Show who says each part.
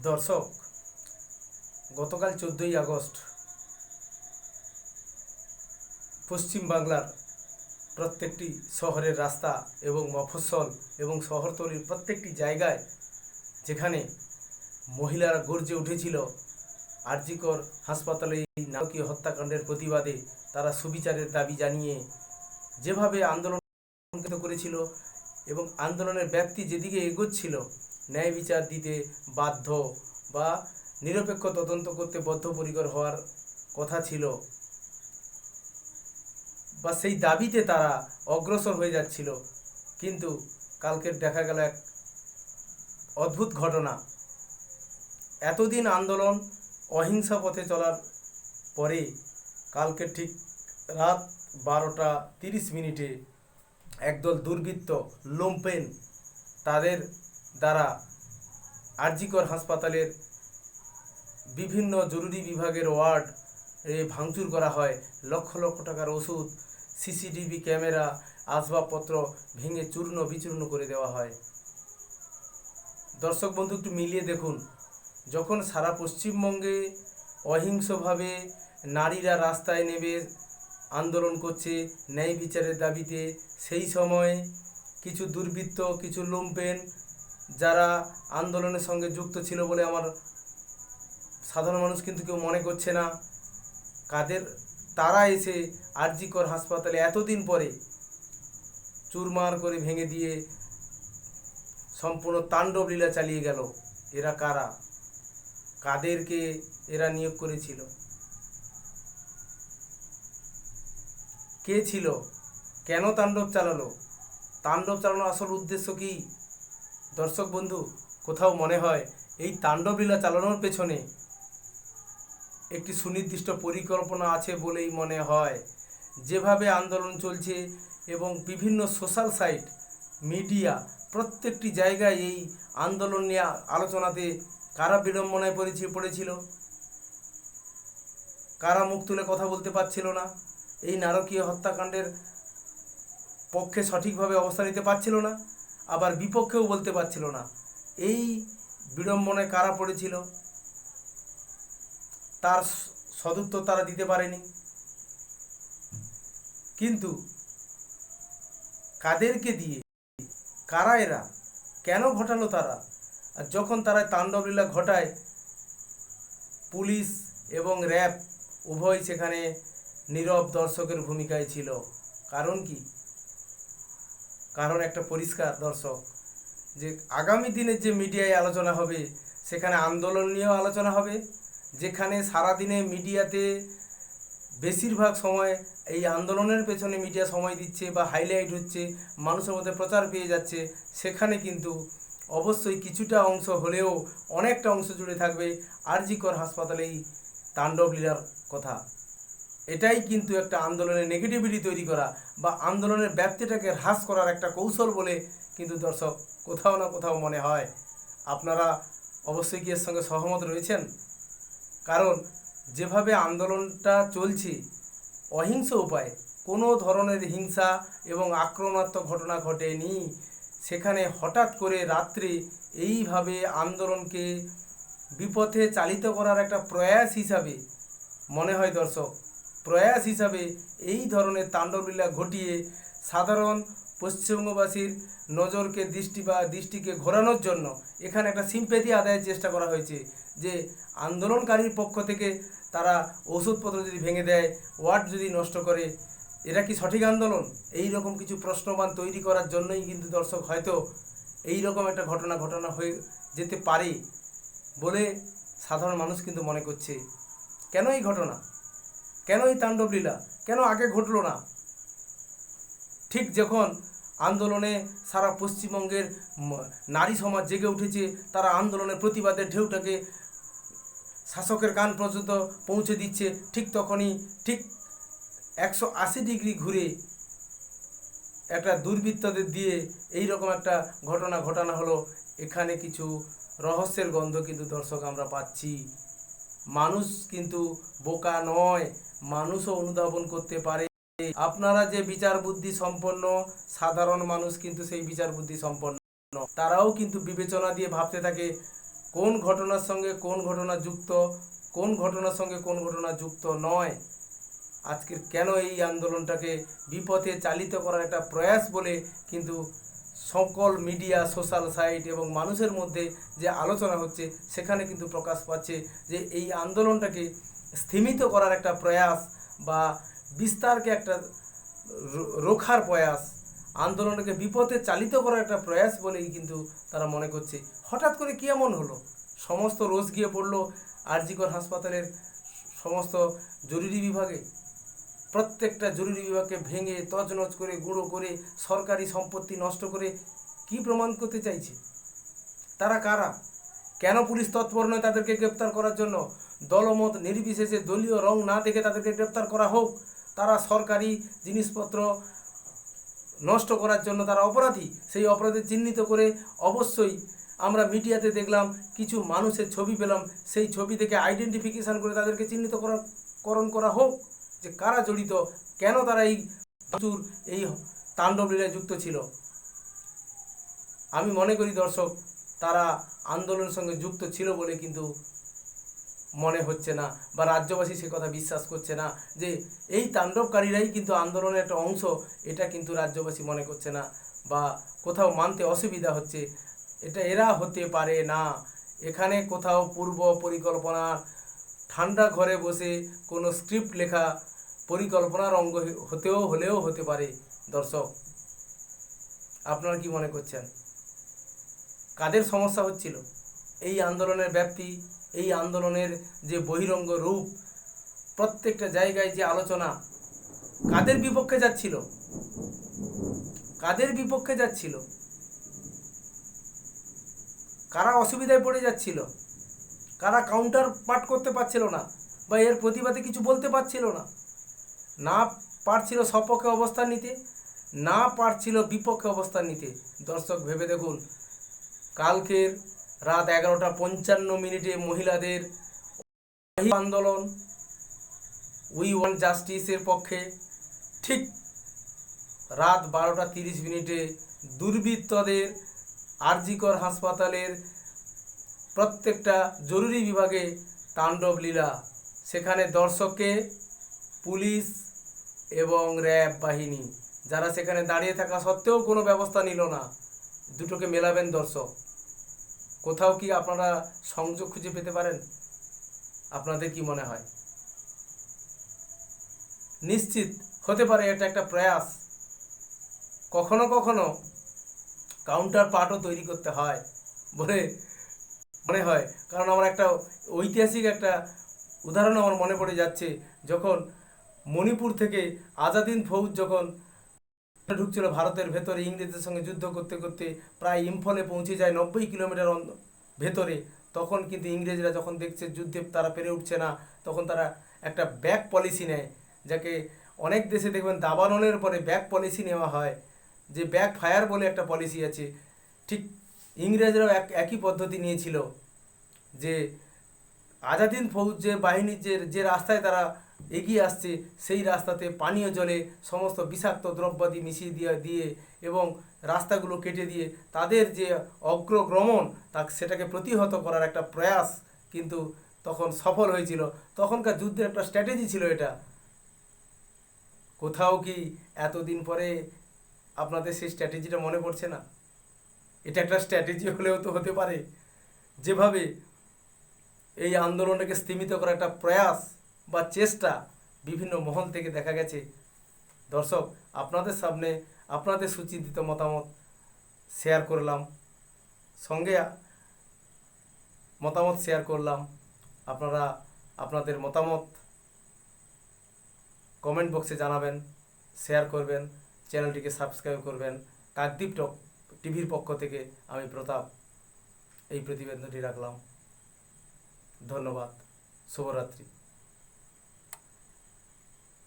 Speaker 1: দর্শক, গতকাল 14ই আগস্ট পশ্চিম বাংলার প্রত্যেকটি শহরের রাস্তা এবং মফস্বল এবং শহরতলির প্রত্যেকটি জায়গায় যেখানে মহিলারা গর্জে উঠেছিল আরজি কর হাসপাতালে এই নারকীয় হত্যাকাণ্ডের প্রতিবাদে, তারা সুবিচারের দাবি জানিয়ে যেভাবে আন্দোলন করেছিল এবং আন্দোলনের ব্যাপ্তি যেদিকে এগোচ্ছিল, ন্যায় বিচার দিতে বাধ্য বা নিরপেক্ষ তদন্ত করতে বদ্ধপরিকর হওয়ার কথা ছিল বা সেই দাবিতে তারা অগ্রসর হয়ে যাচ্ছিল, কিন্তু কালকের দেখা গেল এক অদ্ভুত ঘটনা। এতদিন আন্দোলন অহিংসা পথে চলার পরে কালকে ঠিক রাত 12:30 একদল দুর্বৃত্ত লুম্পেন তাদের দ্বারা আরজি কর হাসপাতালের বিভিন্ন জরুরি বিভাগের ওয়ার্ড ভাঙচুর করা হয়। লক্ষ লক্ষ টাকার ওষুধ, সিসিটিভি ক্যামেরা, আসবাবপত্র ভেঙে চূর্ণ বিচূর্ণ করে দেওয়া হয়। দর্শক বন্ধু, একটু মিলিয়ে দেখুন, যখন সারা পশ্চিমবঙ্গে অহিংসভাবে নারীরা রাস্তায় নেমে আন্দোলন করছে ন্যায় বিচারের দাবিতে, সেই সময় কিছু দুর্বৃত্ত, কিছু লুম্পেন যারা আন্দোলনের সঙ্গে যুক্ত ছিল বলে আমার সাধারণ মানুষ কিন্তু কেউ মনে করছে না, তারা এসে আরজি কর হাসপাতালে এতদিন পরে চুরমার করে ভেঙে দিয়ে সম্পূর্ণ তাণ্ডব লীলা চালিয়ে গেল। এরা কারা? কাদেরকে এরা নিয়োগ করেছিল? কে ছিল? কেন তাণ্ডব চালালো? তাণ্ডব চালানোর আসল উদ্দেশ্য কি? দর্শক বন্ধু, কোথাও মনে হয় এই তাণ্ডব লীলা চালানোর পেছনে একটি সুনির্দিষ্ট পরিকল্পনা আছে বলেই মনে হয়। যেভাবে আন্দোলন চলছে এবং বিভিন্ন সোশ্যাল সাইট, মিডিয়া, প্রত্যেকটি জায়গায় এই আন্দোলন নিয়ে আলোচনাতে কারা বিড়ম্বনায় পড়েছিল, কারা মুখ তুলে কথা বলতে পারছিল না, এই নারকীয় হত্যাকাণ্ডের পক্ষে সঠিকভাবে অবস্থান নিতে পারছিল না, আবার বিপক্ষেও বলতে পারছিল না। এই বিড়ম্বনায় কারা পড়েছিল, তার সদুত্তর তারা দিতে পারেনি। কিন্তু কাদেরকে দিয়ে, কারা এরা, কেন ঘটালো তারা? আর যখন তারা তাণ্ডবলীলা ঘটায়, পুলিশ এবং র্যাব উভয় সেখানে নীরব দর্শকের ভূমিকায় ছিল। কারণ কি? কারণ একটা পরিষ্কার দর্শক, যে আগামী দিনের যে মিডিয়ায় আলোচনা হবে সেখানে আন্দোলন নিয়েও আলোচনা হবে, যেখানে সারাদিনে মিডিয়াতে বেশিরভাগ সময় এই আন্দোলনের পেছনে মিডিয়া সময় দিচ্ছে বা হাইলাইট হচ্ছে, মানুষের মধ্যে প্রচার পেয়ে যাচ্ছে, সেখানে কিন্তু অবশ্যই কিছুটা অংশ হলেও অনেকটা অংশ জুড়ে থাকবে আরজি কর হাসপাতালেই তাণ্ডব লীলার কথা। এটাই কিন্তু একটা আন্দোলনের নেগেটিভিটি তৈরি করা বা আন্দোলনের ব্যাপ্তিটাকে হ্রাস করার একটা কৌশল বলে কিন্তু দর্শক কোথাও না কোথাও মনে হয়। আপনারা অবশ্যই কি এর সঙ্গে সহমত রয়েছেন? কারণ যেভাবে আন্দোলনটা চলছে অহিংস উপায়ে, কোনো ধরনের হিংসা এবং আক্রমণাত্মক ঘটনা ঘটেনি, সেখানে হঠাৎ করে রাত্রে এইভাবে আন্দোলনকে বিপথে চালিত করার একটা প্রয়াস হিসাবে মনে হয় দর্শক, প্রয়াস হিসাবে এই ধরনের তাণ্ডবলীলা ঘটিয়ে সাধারণ পশ্চিমবঙ্গবাসীর নজরকে দৃষ্টিকে ঘোরানোর জন্য এখানে একটা সিম্প্যাথি আদায়ের চেষ্টা করা হয়েছে, যে আন্দোলনকারীর পক্ষ থেকে তারা ওষুধপত্র যদি ভেঙে দেয়, ওয়ার্ড যদি নষ্ট করে, এরা কি সঠিক আন্দোলন? এই রকম কিছু প্রশ্নবান তৈরি করার জন্যই কিন্তু দর্শক হয়তো এই রকম একটা ঘটনা হয়ে যেতে পারে বলে সাধারণ মানুষ কিন্তু মনে করছে। কেন এই ঘটনা? কেন এই তাণ্ডবলীলা? কেন আগে ঘটলো না? ঠিক যখন আন্দোলনে সারা পশ্চিমবঙ্গের নারী সমাজ জেগে উঠেছে, তারা আন্দোলনের প্রতিবাদের ঢেউটাকে শাসকের কান পর্যন্ত পৌঁছে দিচ্ছে, ঠিক তখনই ঠিক 180 ডিগ্রি ঘুরে একটা দুর্বৃত্তদের দিয়ে এই রকম একটা ঘটনা ঘটানো হলো। এখানে কিছু রহস্যের গন্ধ কিন্তু দর্শক আমরা পাচ্ছি। মানুষ কিন্তু বোকা নয়, মানুষও অনুধাবন করতে পারে। আপনারা যে বিচার বুদ্ধি সম্পন্ন, সাধারণ মানুষ কিন্তু সেই বিচার বুদ্ধি সম্পন্ন, তারাও কিন্তু বিবেচনা দিয়ে ভাবতে থাকে কোন ঘটনার সঙ্গে কোন ঘটনা যুক্ত, কোন ঘটনার সঙ্গে কোন ঘটনা যুক্ত নয়। আজকের কেন এই আন্দোলনটাকে বিপথে চালিত করার একটা প্রয়াস বলে কিন্তু সকল মিডিয়া, সোশ্যাল সাইট এবং মানুষের মধ্যে যে আলোচনা হচ্ছে সেখানে কিন্তু প্রকাশ পাচ্ছে যে এই আন্দোলনটাকে স্থিমিত করার একটা প্রয়াস বা বিস্তারকে একটা রোখার প্রয়াস, আন্দোলনকে বিপথে চালিত করার একটা প্রয়াস বলেই কিন্তু তারা মনে করছে। হঠাৎ করে কী এমন হলো? সমস্ত রোজ গিয়ে পড়লো আরজিকর হাসপাতালের সমস্ত জরুরি বিভাগে, প্রত্যেকটা জরুরি বিভাগকে ভেঙে তছনছ করে গুঁড়ো করে সরকারি সম্পত্তি নষ্ট করে কি প্রমাণ করতে চাইছে? তারা কারা? কেন পুলিশ তৎপর নয় তাদেরকে গ্রেপ্তার করার জন্য? দলমত নির্বিশেষে, দলীয় রং না দেখে তাদেরকে গ্রেপ্তার করা হোক। তারা সরকারি জিনিসপত্র নষ্ট করার জন্য তারা অপরাধী। সেই অপরাধী চিহ্নিত করে অবশ্যই আমরা মিডিয়াতে দেখলাম, কিছু মানুষের ছবি পেলাম, সেই ছবি থেকে আইডেন্টিফিকেশান করে তাদেরকে চিহ্নিতকরণ করা হোক যে কারা জড়িত, কেন তারা এই প্রচুর এই তাণ্ডব লীলায় যুক্ত ছিল। আমি মনে করি দর্শক, তারা আন্দোলনের সঙ্গে যুক্ত ছিল বলে কিন্তু মনে হচ্ছে না, বা রাজ্যবাসী সে কথা বিশ্বাস করছে না যে এই তাণ্ডবকারীরাই কিন্তু আন্দোলনের একটা অংশ। এটা কিন্তু রাজ্যবাসী মনে করছে না, বা কোথাও মানতে অসুবিধা হচ্ছে। এটা এরা হতে পারে না। এখানে কোথাও পূর্ব পরিকল্পনা, ঠান্ডা ঘরে বসে কোনো স্ক্রিপ্ট লেখা পরিকল্পনার অঙ্গ হলেও হতে পারে। দর্শক, আপনারা কি মনে করছেন? কাদের সমস্যা হচ্ছিল? এই আন্দোলনের ব্যাপ্তি, এই আন্দোলনের যে বহিরঙ্গ রূপ, প্রত্যেকটা জায়গায় যে আলোচনা, কাদের বিপক্ষে যাচ্ছিল? কাদের বিপক্ষে যাচ্ছিল? কারা অসুবিধায় পড়ে যাচ্ছিল? কারা কাউন্টার পার্ট করতে পারছিল না, বা এর প্রতিবাদে কিছু বলতে পারছিল না? না পারছিল সপক্ষে অবস্থান নিতে, না পারছিল বিপক্ষে অবস্থান নিতে। দর্শক, ভেবে দেখুন, কালকের রাত 11:55 মহিলাদের আন্দোলন, উই ওয়ান্ট জাস্টিসের পক্ষে, ঠিক রাত 12:30 দুর্বৃত্তদের আরজিকর হাসপাতালের প্রত্যেকটা জরুরি বিভাগে তাণ্ডব লীলা। সেখানে দর্শককে পুলিশ এবং র্যাব বাহিনী, যারা সেখানে দাঁড়িয়ে থাকা সত্ত্বেও কোনো ব্যবস্থা নিল না। দুটোকে মেলাবেন দর্শক, কোথাও কি আপনারা সংযোগ খুঁজে পেতে পারেন? আপনাদের কি মনে হয়? নিশ্চিত হতে পারে এটা একটা প্রয়াস। কখনো কখনো কাউন্টার পার্টও তৈরি করতে হয় বলে মনে হয়, কারণ আমার একটা ঐতিহাসিক একটা উদাহরণ আমার মনে পড়ে যাচ্ছে। যখন মণিপুর থেকে আজাদিন ফৌজ যখন ঢুকছিল ভারতের ভেতরে, ইংরেজদের সঙ্গে যুদ্ধ করতে করতে প্রায় ইম্ফলে পৌঁছে যায় 90 কিলোমিটার ভেতরে, তখন কিন্তু ইংরেজরা যখন দেখছে যুদ্ধে তারা পেরে উঠছে না, তখন তারা একটা ব্যাক পলিসি নেয়, যাকে অনেক দেশে দেখবেন দাবানলের পরে ব্যাক পলিসি নেওয়া হয়, যে ব্যাক ফায়ার বলে একটা পলিসি আছে। ঠিক ইংরেজরাও একই পদ্ধতি নিয়েছিল, যে আজাদিন ফৌজ যে বাহিনীর যে রাস্তায় তারা এগিয়ে আসছে, সেই রাস্তাতে পানীয় জলে সমস্ত বিষাক্ত দ্রব্যাদি মিশিয়ে দিয়ে এবং রাস্তাগুলো কেটে দিয়ে তাদের যে অগ্রগমন সেটাকে প্রতিহত করার একটা প্রয়াস কিন্তু তখন সফল হয়েছিল। তখনকার যুদ্ধের একটা স্ট্র্যাটেজি ছিল এটা। কোথাও কি এতদিন পরে আপনাদের সেই স্ট্র্যাটেজিটা মনে পড়ছে না? এটা একটা স্ট্র্যাটেজি হলেও তো হতে পারে। যেভাবে এই আন্দোলনটাকে স্থিমিত করার একটা প্রয়াস বা চেষ্টা বিভিন্ন মহল থেকে দেখা গেছে। দর্শক, আপনাদের সামনে আপনাদের সুচিন্তিত মতামত শেয়ার করলাম, সঙ্গে মতামত শেয়ার করলাম। আপনারা আপনাদের মতামত কমেন্ট বক্সে জানাবেন, শেয়ার করবেন, চ্যানেলটিকে সাবস্ক্রাইব করবেন। কাকদ্বীপ টিভির পক্ষ থেকে আমি প্রতাপ এই প্রতিবেদনটি রাখলাম। ধন্যবাদ। শুভরাত্রি।